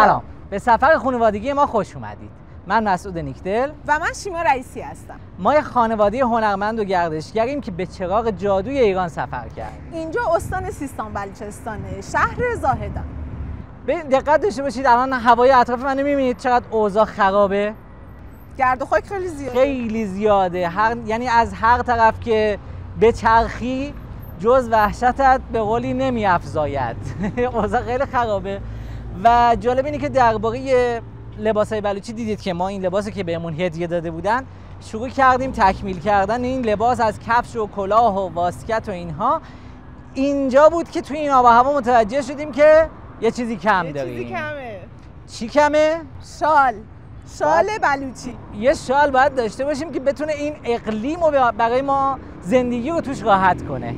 سلام. به سفر خانوادگی ما خوش اومدید. من مسعود نیکدل و من شیما رئیسی هستم. ما یه خانواده هنرمند و گردشگریم که به چراغ جادوی ایران سفر کردیم. اینجا استان سیستان بلوچستانه، شهر زاهدان. به دقت داشته باشید الان هوای اطراف من می‌بینید چقدر اوضاع خرابه. گرد و خاک خیلی زیاده. خیلی زیاده. یعنی از هر طرف که به چرخی جز وحشتت به قولی نمی‌افزاید. اوضاع خیلی خرابه. و جالب اینه که درباره لباسای بلوچی دیدید که ما این لباسی که بهمون هدیه داده بودن شروع کردیم تکمیل کردن این لباس از کفش و کلاه و واسکت و اینها. اینجا بود که توی این آب و هوا متوجه شدیم که یه چیزی کم داریم. چیزی کمه. چی کمه؟ شال بلوچی. یه شال باید داشته باشیم که بتونه این اقلیم رو برای ما زندگی رو توش راحت کنه.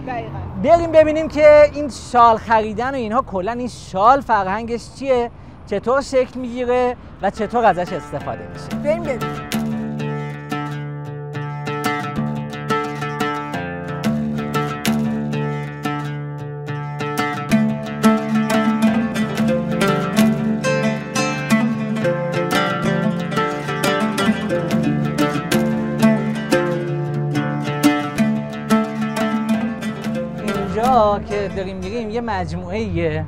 دقیقاً. بریم ببینیم که این شال خریدن و اینها کلا این شال فرهنگش چیه، چطور شکل میگیره و چطور ازش استفاده میشه. بریم ببینیم. که داریم میریم یه مجموعه‌ایه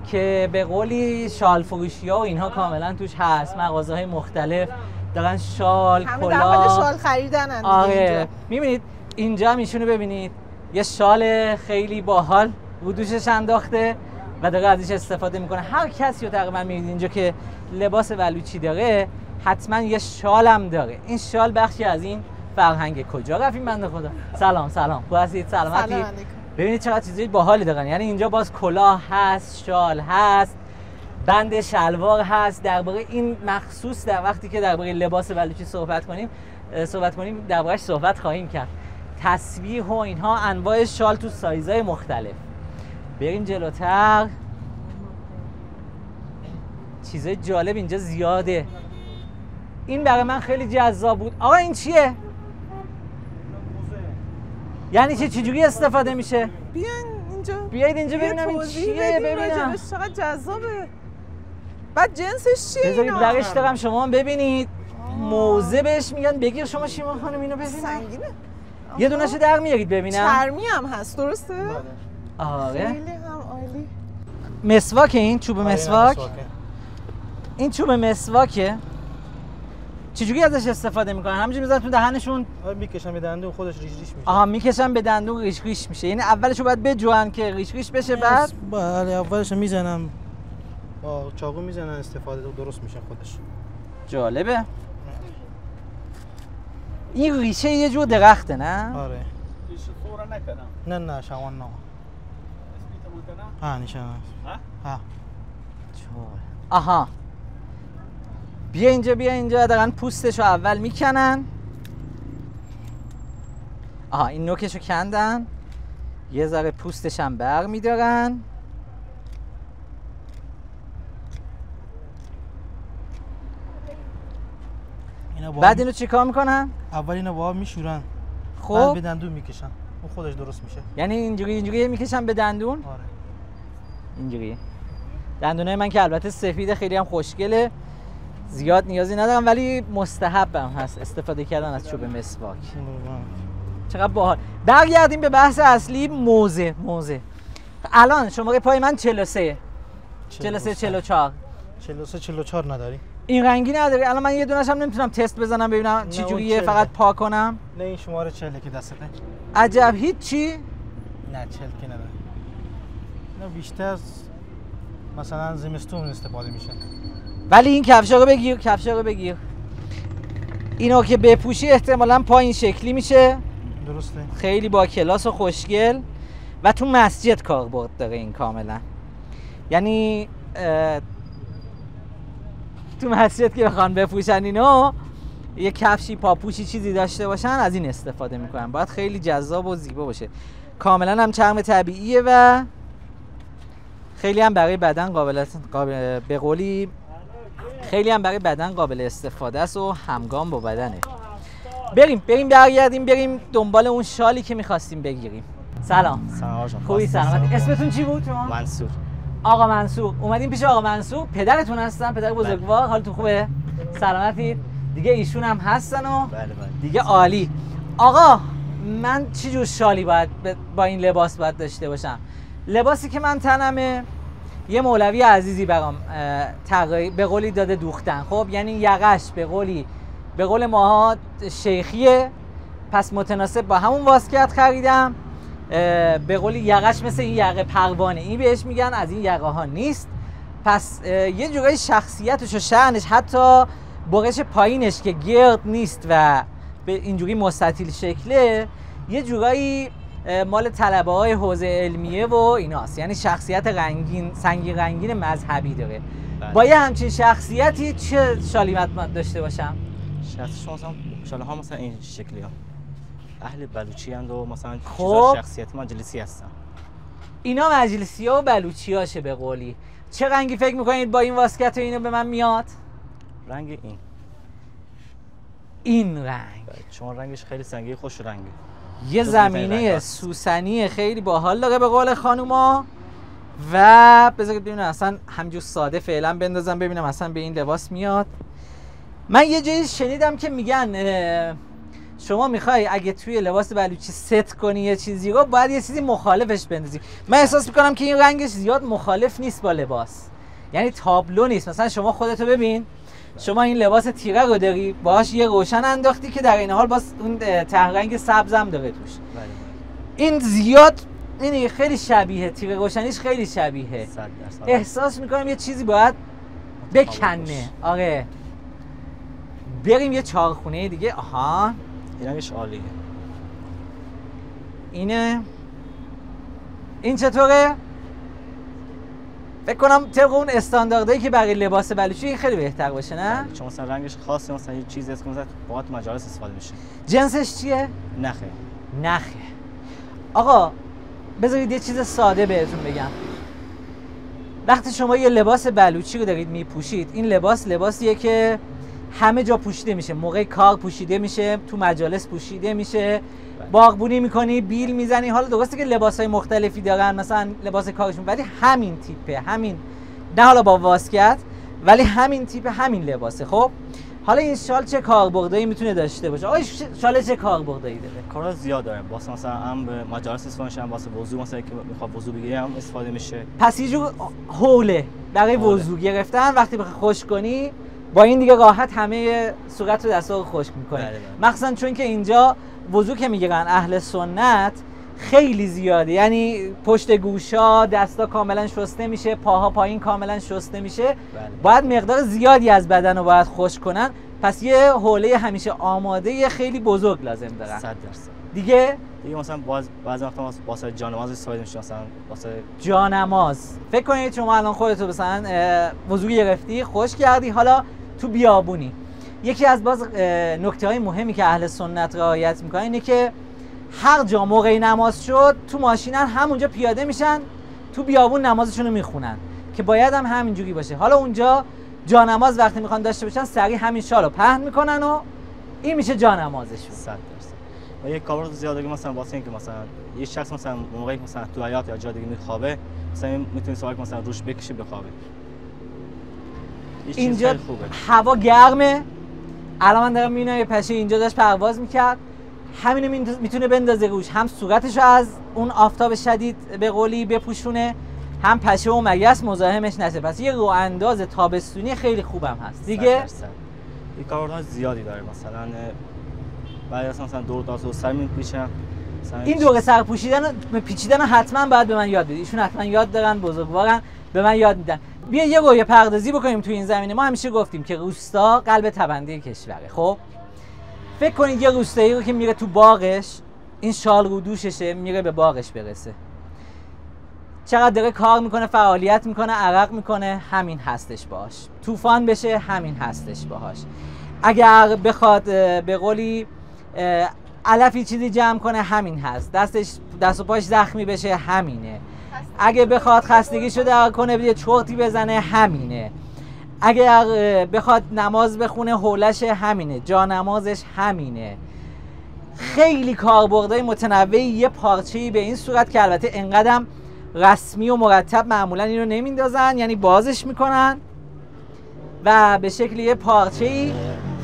که به قولی شال فروشی‌ها و اینها کاملا توش هست. مغازه‌های مختلف دارن شال، کلاه، شال خریدن. آره می‌بینید اینجا هم ایشونو ببینید یه شال خیلی باحال رو دوشش انداخته و داره ازش استفاده میکنه. هر کسی رو تقریبا می‌بینید اینجا که لباس بلوچی داره حتما یه شال هم داره. این شال بخشی از این فرهنگ. کجا رفتیم بنده خدا؟ سلام خوب هستید؟ سلامتی؟ ببینید چقدر چیزای باحالی دارن. یعنی اینجا باز کلاه هست، شال هست، بند شلوار هست. درباره این مخصوص در وقتی که درباره لباس بلوچی صحبت کنیم درباره‌اش صحبت خواهیم کرد. تسبیح و اینها، انواع شال تو سایزهای مختلف. بریم جلوتر. چیزای جالب اینجا زیاده. این برای من خیلی جذاب بود. آقا این چیه؟ یعنی چجوری استفاده میشه؟ بیاید اینجا ببینم این چیه. ببینم چقدر جذابه. بعد جنسش چیه؟ بذارید درش دارم شما هم ببینید. موزه بهش میگن. بگیر شما شیما خانم اینو ببینید. سنگینه. یه دونه‌شو در میارید ببینم. چرمی هم هست درسته؟ آره. خیلی هم عالی. مسواک این چوب مسواک. این چوب مسواکه. چجوری ازش استفاده میکنن؟ همینجوری میذارن تو دهنشون؟ میکشن به دندون خودش ریش میشه. آها میکشن به دندون ریش میشه. یعنی اولشو باید بجوان که ریش بشه بعد بله اولش میزنم با چاقو میزنن استفاده درست میشه خودش. جالبه. این ریشه یه جور درخته نه؟ آره. ریشه فورا نکنم. نه شوان نه. اسمیت مونتنا؟ ها نشان. ها. آها. بیا اینجا دارن پوستشو اول میکنن. آها این نوکشو کندن. یه ذره پوستش هم بر میدارن. بعد اینو چیکار میکنن؟ اول اینو با آب میشورن. خب بعد به دندون میکشن. اون خودش درست میشه. یعنی اینجوری میکشن به دندون؟ آره. اینجوری. دندونای من که البته سفیده خیلی هم خوشگله. زیاد نیازی ندارم ولی مستحبم هست استفاده کردن از چوب مسواک. چقدر باحال. برگردیم به بحث اصلی. موزه. الان شماره پای من 43 44 43 نداری؟ این رنگی نداری؟ الان من یه دونه‌ش هم نمیتونم تست بزنم ببینم چه جوریه فقط پاک کنم؟ نه این شماره 40 که دستته. عجب. هیچی؟ نه 40 که نداره. نه بیشتر مثلا زمستون استفاده میشه. ولی این کفشا رو بگیر. اینو که بپوشی احتمالاً پا این شکلی میشه. درسته. خیلی با کلاس و خوشگل و تو مسجد کاربرد داره این کاملا. یعنی تو مسجد که بخوان بپوشن اینو یه کفشی پاپوشی چیزی داشته باشن از این استفاده میکنن. باید خیلی جذاب و زیبا باشه. کاملا هم چرم طبیعیه و خیلی هم برای بدن به قولی خیلی هم برای بدن قابل استفاده است و همگام با بدنه. بریم برگردیم دنبال اون شالی که می‌خواستیم بگیریم. سلام. سلام. خوبی؟ سلامت. اسمتون چی بود شما؟ منصور. آقا منصور اومدیم پیش آقا منصور، پدرتون هستن، پدر بزرگوار. حالتون خوبه؟ سلامتید؟ دیگه ایشون هم هستن و دیگه عالی. آقا من چه جور شالی باید با این لباس باید داشته باشم؟ لباسی که من تنمه یه مولوی عزیزی برام به قولی داده دوختن. خب یعنی یقش به قول ماها شیخیه، پس متناسب با همون واسکت خریدم. به قولی یقش مثل این یقه پروانه، این بهش میگن، از این یقه ها نیست. پس یه جورایی شخصیتش و شأنش، حتی برش پایینش که گرد نیست و به اینجوری مستطیل شکله، یه جورایی مال طلبه های حوزه علمیه و ایناست. یعنی شخصیت سنگین رنگین مذهبی داره. با یه همچین شخصیتی چه شالی داشته باشم؟ شما مثلا شاله ها مثلا این شکلی ها اهل بلوچی اند و مثلا خب شخصیت مجلسی هستن. اینا مجلسی ها و بلوچی هاشه به قولی. چه رنگی فکر میکنید با این واسکت و اینو به من میاد؟ رنگ این رنگ، چون رنگش خیلی سنگی خوش رنگه، یه زمینه سوسنی خیلی باحال داره به قول خانوما. و بذارید ببینم اصلا همینجور ساده فعلا بندازم ببینم اصلا به این لباس میاد. من یه جایی شنیدم که میگن شما میخوای اگه توی لباس بلوچی ست کنی یه چیزی رو، باید یه چیزی مخالفش بندازی. من احساس میکنم که این رنگش زیاد مخالف نیست با لباس، یعنی تابلو نیست. مثلا شما خودتو ببین، شما این لباس تیره رو داری، باهاش یه روشن انداختی که در این حال باز اون ته رنگ سبزم داره توش. این زیاد این خیلی شبیه، تیره روشنیش خیلی شبیه. احساس میکنم یه چیزی باید بکنه. آره بریم یه چهارخونه دیگه. آها این رنگش عالیه. این چطوره؟ فکر کنم طبق اون استانداردهایی که برای لباس بلوچی این خیلی بهتر باشه، نه؟ چون مثلا رنگش خاصه، مثلا یه چیزی هست که مثلا تو مجالس استفاده میشه. جنسش چیه؟ نخه. آقا بذارید یه چیز ساده بهتون بگم. وقتی شما یه لباس بلوچی رو دارید میپوشید، این لباسیه که همه جا پوشیده میشه، موقع کار پوشیده میشه، تو مجالس پوشیده میشه، باغبونی میکنی، بیل میزنی. حالا درسته که لباسای مختلفی دارن، مثلا لباس کارشون، ولی همین تیپه، همین، نه حالا با واسکت، ولی همین تیپ همین لباسه. خب حالا این شال چه کاربردی میتونه داشته باشه؟ آقا شال چه کاربردی داره؟ کارا زیاد داره. واسه مثلا هم به مجالس استفاده میشه، واسه وضو، مثلا که میخواد وضو بگیره هم استفاده میشه. پس یه جور حوله برای وضو گرفتن. وقتی بخوای خشک کنی با این دیگه راحت همه صورت و دستا رو خشک می‌کنی. مخصوصا چون که اینجا وضو که میگیرن اهل سنت خیلی زیاده، یعنی پشت گوشا دستا کاملا شسته میشه، پاها پایین کاملا شسته میشه. باید مقدار زیادی از بدن رو باید خشک کنن. پس یه حوله همیشه آماده خیلی بزرگ لازم دارن. 100%. دیگه مثلا بعضی وقتا واسه جانماز استفاده میشه، مثلا واسه جانماز. فکر کنید شما الان خودتو مثلا وضو گرفتی، خشک کردی، حالا تو بیابونی. یکی از باز نکته‌های مهمی که اهل سنت رعایت میکنن اینه که هر جا موقع نماز شد تو ماشینن، همونجا پیاده میشن، تو بیابون نمازشون رو میخونن که باید هم همینجوری باشه. حالا اونجا جانماز وقتی میخوان داشته باشن سریع همین شالو پهن میکنن و این میشه جانمازشون. 100%. و یک کاربرد زیاده که مثلا واسه اینکه مثلا یه شخص مثلا موقعی مثلا تو حیاط یا جا دیگه میخوابه، مثلا میتونه سوال مثلا روش بکشه بخوابه. اینجا هوا گرمه. الان من دارم میبینم یه پشه اینجا داشت پرواز میکرد، همینو میتونه بندازه روش، هم صورتشو از اون آفتاب شدید به قولی بپوشونه، هم پشه و مگس مزاحمش نشه. پس یه رو انداز تابستونی خیلی خوبم هست دیگه. این کاربردهای زیادی داره. مثلا بعد از مثلا دور داز سر میپیچن. این دور سر پیچیدن حتما باید به من یاد بدید. ایشون حتما یاد دارن، بزرگوارن، به من یاد میدن. بیا یه رویه پردازی بکنیم تو این زمینه. ما همیشه گفتیم که روستا قلب تبنده کشوره. خب فکر کنید یه روستایی رو که میره تو باغش، این شال رو دوششه، میره به باغش برسه، چقدر داره کار میکنه، فعالیت میکنه، عرق میکنه، همین هستش باهاش. طوفان بشه، همین هستش باهاش. اگر بخواد به قولی علفی چیزی جمع کنه، همین هست. دست و پاش زخمی بشه، همینه. اگه بخواد خستگیشو در کنه، یه چرتی بزنه، همینه. اگر بخواد نماز بخونه، حولش همینه، جانمازش همینه. خیلی کاربردهای متنوعی، یه پارچه‌ای به این صورت که البته انقدرم رسمی و مرتب معمولا اینو نمیندازن، یعنی بازش میکنن و به شکل یه پارچه‌ای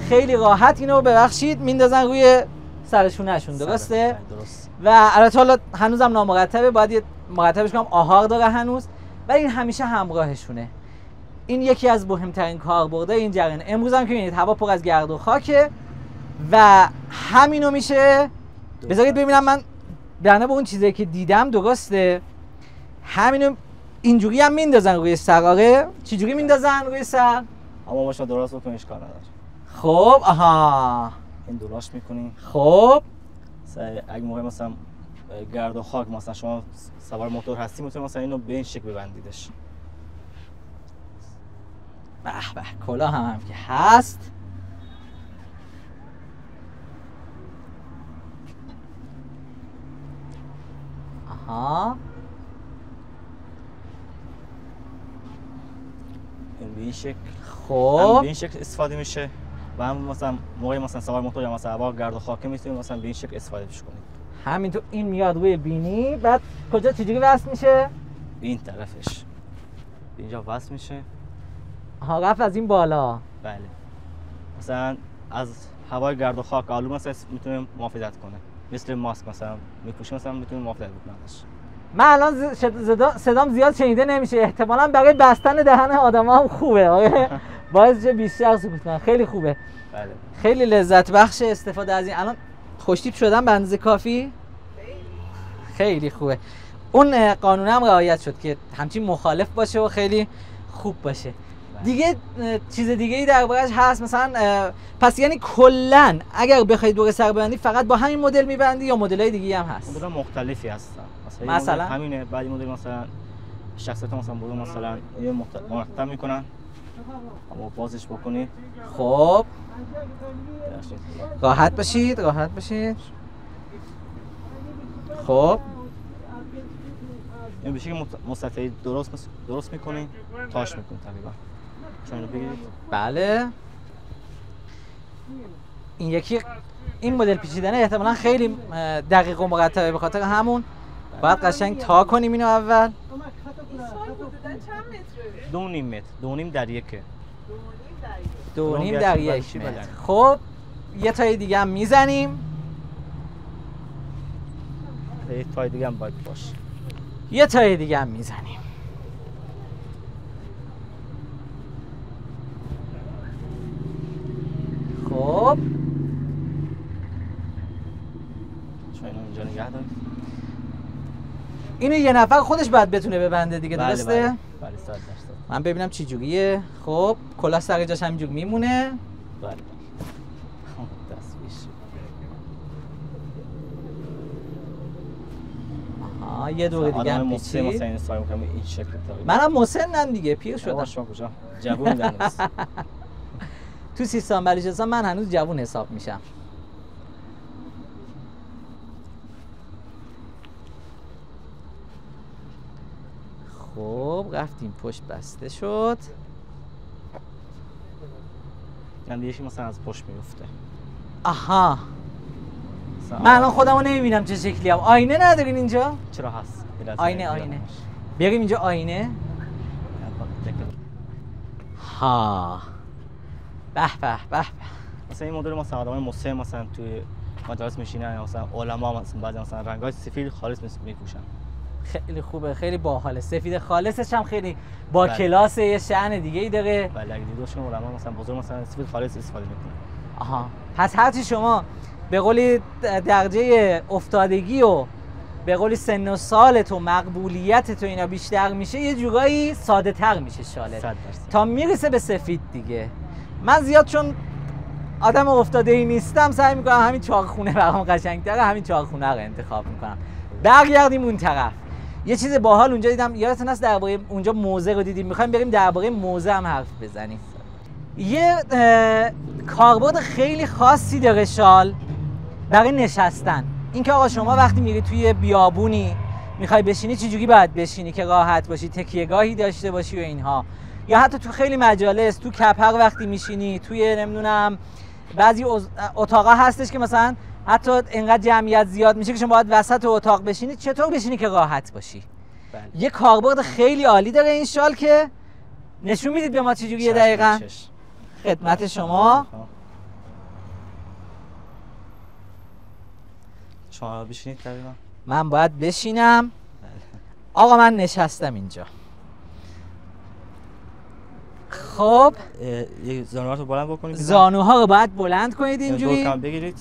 خیلی راحت اینو ببخشید میندازن روی سرشونه‌شون. درسته؟ درست. و البته حالا هنوزم نامرتبه، باید یه مرتبش کنم، آهار داره هنوز، ولی این همیشه همراهشونه. این یکی از مهمترین کاربردهای این جریان. امروز هم که می‌بینید هوا پر از گرد و خاکه و همینو میشه. بذارید ببینم من بنا به اون چیزایی که دیدم درسته. همینو اینجوری هم میندازن روی سر. آره چه جوری میندازن روی سر؟ اما باشه درست بکنیش کار نداره. خب آها این دوراش میکنی. خب اگه موقع مثلا گرد و خاک مثلا شما سوار موتور هستی میتونید مثلا اینو به این شکل ببندیدش. به به کلاه هم که هست. آها این به این شکل. خب به این شکل استفاده میشه و هم مثلا موقع مثلا سوار موتور یا مثلا هوا گرد و خاک میتونید مثلا به این شکل استفاده کنید. همینطور این میاد روی بینی، بعد کجا چجوری وصل میشه؟ این طرفش اینجا وصل میشه. ها رفت از این بالا. بله. مثلا از هوای گرد و خاک آلو مثلا میتونه محافظت کنه. مثل ماسک مثلا میپوشه مثلا میتونه محافظت کنه ازش. من الان صدام زیاد شنیده نمیشه، احتمالاً برای بستن دهن آدما هم خوبه. آره باعث شه بیشتر سکوت کنن. خیلی خوبه. بله. خیلی لذت بخش استفاده از این. الان خوشتیپ شدن به اندازه کافی. خیلی خوبه. اون قانون هم رعایت شد که همچین مخالف باشه و خیلی خوب باشه. دیگه چیز دیگه ای دربارش هست مثلا؟ پس یعنی کلا اگر بخواید دور سر ببندی فقط با همین مدل میبندی یا مدل‌های دیگه هم هست؟ مدل مختلفی هستن. مثلا همینه. بعد مدل مثلا شخصیت مثلا بودن مثلا یه مرتب میکنن اما بازش بکنی. خب راحت باشید راحت باشید. خب این بشه که مستطیل درست میکنی، تاش میکنی تقریبا. چون اینو بگیرید. بله. این یکی این مدل پیچیدنه احتمالاً خیلی دقیق و مرتبه، به خاطر همون باید قشنگ تا کنیم اینو اول. 2.5 متر 2.5 در یکه. 2.5 در 1 متر. خب یه تای دیگه هم میزنیم. یه تای دیگه هم باید باشه. یه تای دیگه هم میزنیم. خب شما اینو اینجا نگه دارید. اینو یه نفر خودش باید بتونه ببنده دیگه. بله درسته؟ بله 100%. من ببینم چی جوریه. خب کلاه سر جاش همینجور میمونه. بله دستش. آها یه دور دیگه هم مثلا پیچید. این استفاده می‌کنم این شکل تقریبا. منم مسنم دیگه، پیر شدم. شما کجا؟ جوون هنوز. تو سیستان بلوچستان من هنوز جوون حساب میشم. خب رفتیم پشت بسته شد. یعنی یکی مثلا از پشت میفته. آها من الان خودمو نمیبینم چه شکلی هم. آینه ندارین اینجا؟ چرا هست؟ آینه بریم اینجا آینه. ها به به به. مثلا این مدل مثلا آدمای مسن مثلا توی مجالس میشینن، مثلا علما مثلا بعضی مثلا رنگای سفید خالص میپوشن. خیلی خوبه، خیلی باحاله. سفید خالصش هم خیلی با کلاس، یه شأن دیگه ای داره. بله اگه دیدوشون علما مثلا بزرگ مثلا سفید خالص استفاده میکنن. آها پس هرچی شما به قولی درجه افتادگی و به قولی سن و سالت و مقبولیتت و اینا بیشتر میشه، یه جورایی ساده تر میشه شالت 100%. تا میرسه به سفید دیگه. من زیاد چون آدم افتاده‌ای نیستم سعی میکنم همین چاقخونه برام قشنگ‌تره، همین چاقخونه رو انتخاب میکنم. برگردیم اون طرف. یه چیز باحال اونجا دیدم، یادتون هست درباره اونجا موزه رو دیدیم، میخوایم بریم درباره موزه هم حرف بزنیم. یه کاربرد خیلی خاصی داره شال برای نشستن. اینکه آقا شما وقتی میری توی بیابونی میخوای بشینی چجوری باید بشینی که راحت باشی، تکیه‌گاهی داشته باشی و اینها، یا حتی تو خیلی مجالس تو کپر وقتی میشینی، توی نمیدونم بعضی اتاقا هستش که مثلا حتی اینقدر جمعیت زیاد میشه که شما باید وسط اتاق بشینی، چطور بشینی که راحت باشی. یه کاربرد خیلی عالی داره این شال که نشون میدید به ما چجوریه دقیقاً؟ خدمت شما. شما بشینید تقریبا. من باید بشینم. آقا من نشستم اینجا. خب یه زانوها رو بلند بکنید. زانوها رو باید بلند کنید اینجوری. دور کمر بگیرید.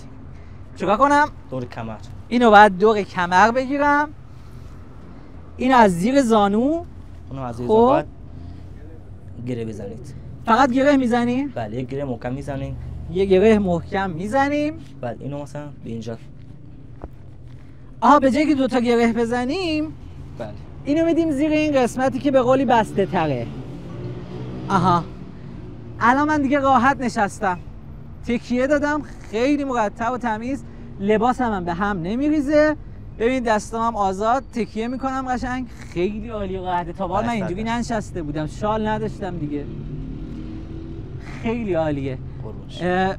چیکار کنم؟ دور کمر. اینو باید دور کمر بگیرم. اینو از زیر زانو. اونو از زیر زانو باید گره بزنید. فقط گره میزنیم؟ بله یه گره محکم میزنیم. یه گره محکم میزنیم. بله اینو مثلا به اینجا. آها به جای که دوتا گره بزنیم بله اینو میدیم زیر این قسمتی که به قولی بسته تره. آها الان من دیگه راحت نشستم، تکیه دادم، خیلی مرتب و تمیز، لباسم هم به هم نمیریزه. ببین دستام آزاد، تکیه میکنم قشنگ، خیلی عالی و راحته. تا حالا من اینجوری ننشسته بودم، شال نداشتم دیگه، خیلی عالیه.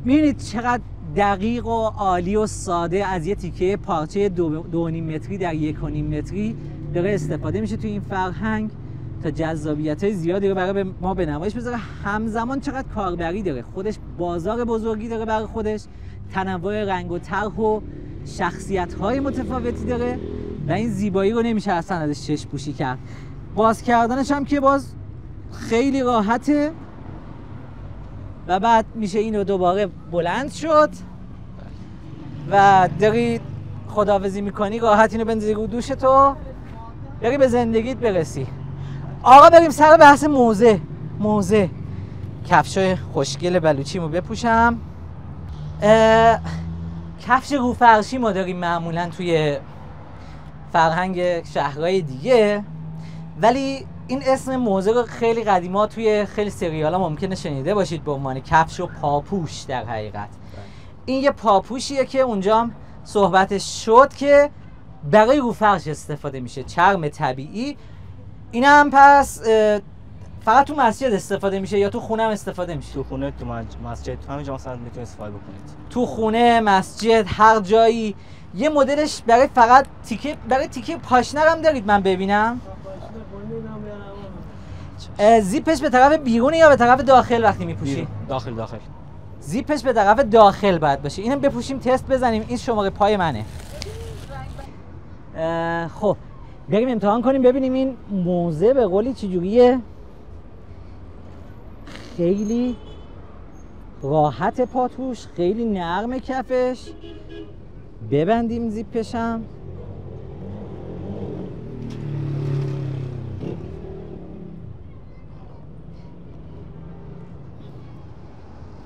میبینید چقدر دقیق و عالی و ساده از یه تیکه پارچه 2.5 متری در 1.5 متری داره استفاده میشه توی این فرهنگ تا جذابیت‌های زیادی رو برای ما به نمایش بذاره. همزمان چقدر کاربری داره، خودش بازار بزرگی داره برای خودش، تنوع رنگ و طرح و شخصیت‌های متفاوتی داره و این زیبایی رو نمیشه اصلا ازش چشم پوشی کرد. باز کردنش هم که باز خیلی راحته و بعد میشه اینو دوباره بلند شد و داری خداحافظی میکنی، راحت اینو بندازی رو دوشتو، بری به زندگیت برسی. آقا بریم سر بحث موزه. کفشای خوشگل بلوچیمو بپوشم. کفش روفرشی ما داریم معمولا توی فرهنگ شهرهای دیگه، ولی این اسم موزه رو خیلی قدیما توی خیلی سریالا ممکنه شنیده باشید به عنوان کفش و پاپوش. در حقیقت این یه پاپوشیه که اونجا هم صحبتش شد که برای روفرش استفاده میشه، چرم طبیعی. این هم پس فقط تو مسجد استفاده میشه یا تو خونه هم استفاده میشه؟ تو خونه، تو مسجد، تو همه جا مثلا میتونید استفاده بکنید. تو خونه، مسجد، هر جایی. یه مدلش برای فقط تیکه پاشنه هم دارید من ببینم؟ زیپش به طرف بیرونه یا به طرف داخل وقتی میپوشی؟ داخل. زیپش به طرف داخل باید باشه. اینم بپوشیم تست بزنیم. این شماره پای منه. خب بریم امتحان کنیم ببینیم این موزه به قولی چجوریه. خیلی راحت پاتوش، خیلی نرم کفش. ببندیم زیپشم.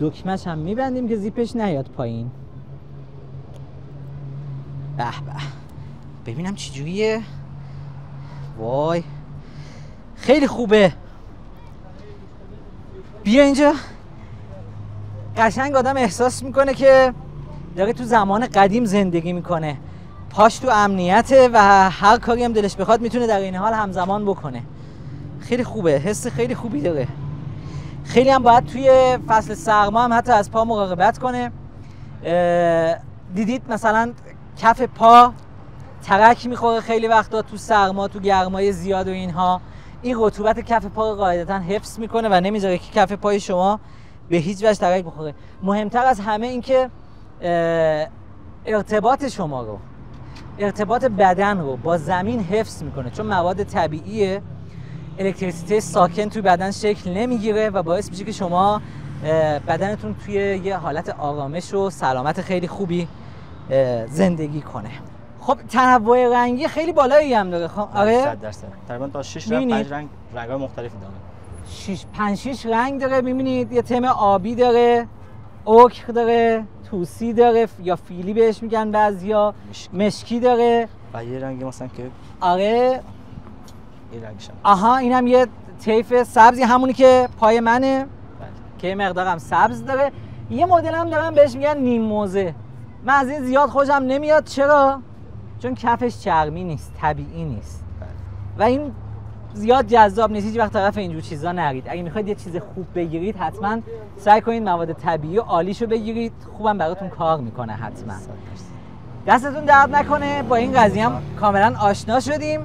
دکمش هم میبندیم که زیپش نیاد پایین. به به ببینم چجوریه. وای خیلی خوبه. بیا اینجا. قشنگ آدم احساس میکنه که داره تو زمان قدیم زندگی میکنه. پاش تو امنیته و هر کاری هم دلش بخواد میتونه در این حال همزمان بکنه. خیلی خوبه، حس خیلی خوبی داره. خیلی هم باید توی فصل سرما هم حتی از پا مراقبت کنه. دیدید مثلا کف پا ترک میخوره خیلی وقتا تو سرما، تو گرمای زیاد و اینها. این رطوبت کف پا رو قاعدتا حفظ میکنه و نمیذاره که کف پای شما به هیچ وجه ترک بخوره. مهمتر از همه این که ارتباط شما رو، ارتباط بدن رو با زمین حفظ میکنه، چون مواد طبیعیه. الکتریسیته ساکن توی بدن شکل نمیگیره و باعث میشه که شما بدنتون توی یه حالت آرامش و سلامت خیلی خوبی زندگی کنه. خب تنوع رنگی خیلی بالایی هم داره. آره 100%. تقریبا تا 6 رنگ 5 رنگ‌های مختلفی داره. 5-6 رنگ داره. می‌بینید یه تم آبی داره، اوکر داره، توسی داره یا فیلی بهش میگن بعضیا، مشکی داره و یه رنگی مثلا که آره این رنگش. آها اینم یه طیف سبزی، همونی که پای منه. بله. که مقدارم سبز داره. یه مدل هم دارن بهش میگن نیم موزه. من از این زیاد خوشم نمیاد. چرا؟ چون کفش چرمی نیست، طبیعی نیست. بله. و این زیاد جذاب نیست. هیچ وقت طرف اینجور چیزا نرید. اگه میخواید یه چیز خوب بگیرید حتما سعی کنید مواد طبیعی و عالیشو بگیرید. خوبم براتون کار میکنه حتما. دستتون درد نکنه. با این قضیه هم کاملا آشنا شدیم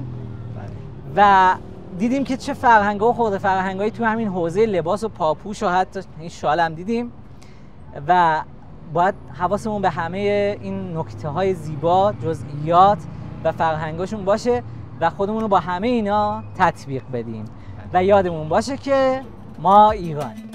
و دیدیم که چه فرهنگ‌ها و خورده فرهنگایی تو همین حوزه لباس و پاپوش و حتی این شال هم دیدیم و باید حواسمون به همه این نکته‌های زیبا، جزئیات و فرهنگاشون باشه و خودمون رو با همه اینا تطبیق بدیم و یادمون باشه که ما ایرانیم.